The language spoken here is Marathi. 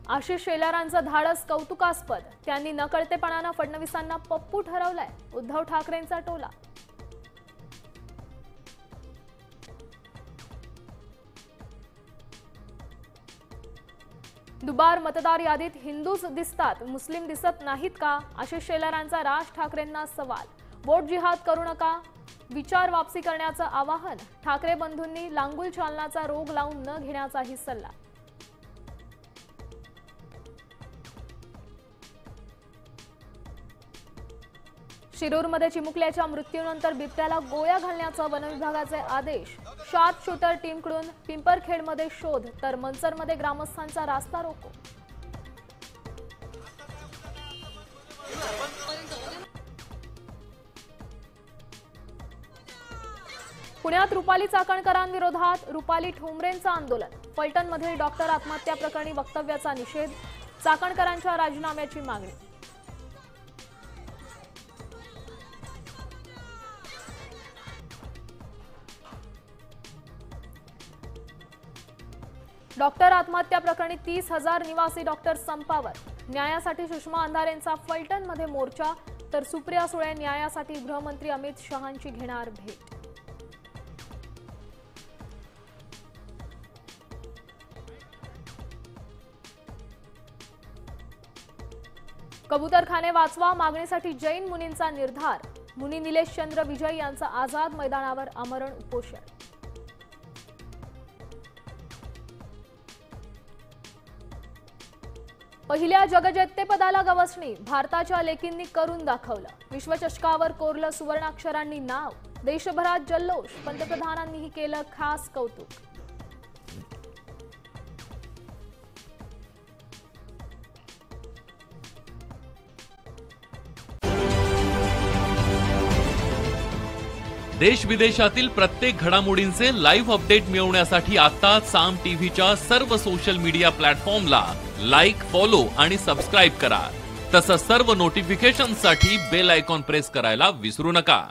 आशिष शेलारांचं धाडस कौतुकास्पद. त्यांनी नकळतेपणानं फडणवीसांना पप्पू ठरवलंय. उद्धव ठाकरेंचा टोला. दुबार मतदार यादीत हिंदूच दिसतात, मुस्लिम दिसत नाहीत का? आशिष शेलारांचा राज ठाकरेंना सवाल. वोट जिहाद करू नका, विचार वापसी करण्याचं आवाहन. ठाकरे बंधूंनी लांगुल चालनाचा रोग लावून न घेण्याचाही सल्ला. शिरूरमध्ये चिमुकल्याच्या मृत्यूनंतर बिबट्याला गोळ्या घालण्याचा वनविभागाचे आदेश. शार्प शूटर टीमकडून पिंपरखेडमध्ये शोध, तर मनसरमध्ये ग्रामस्थांचा रास्ता रोको. पुण्यात रुपाली चाकणकरांविरोधात रुपाली ठोंबरेंचं आंदोलन. फलटणमध्ये डॉक्टर आत्महत्या प्रकरणी वक्तव्याचा निषेध. चाकणकरांच्या राजीनाम्याची मागणी. डॉक्टर आत्महत्या प्रकरणी 30,000 निवासी डॉक्टर संपावर. न्यायासाठी सुषमा अंधारेंचा फलटणमध्ये मोर्चा, तर सुप्रिया सुळे न्यायासाठी गृहमंत्री अमित शहांची घेणार भेट. कबूतरखाने वाचवा मागणीसाठी जैन मुनींचा निर्धार. मुनी निलेशचंद्र विजय यांचं आझाद मैदानावर आमरण उपोषण. पहिल्या जगजेतेपदाला गवसणी. भारताच्या लेकींनी करून दाखवलं. विश्वचषकावर कोरलं सुवर्णाक्षरांनी नाव. देशभरात जल्लोष. पंतप्रधानांनीही केलं खास कौतुक. देश विदेशातील प्रत्येक घडामोडींचे लाईव्ह अपडेट मिळवण्यासाठी आता साम टीव्हीच्या सर्व सोशल मीडिया प्लॅटफॉर्मला लाईक, फॉलो आणि सबस्क्राईब करा. तसंच सर्व नोटिफिकेशनसाठी बेल आयकॉन प्रेस करायला विसरू नका.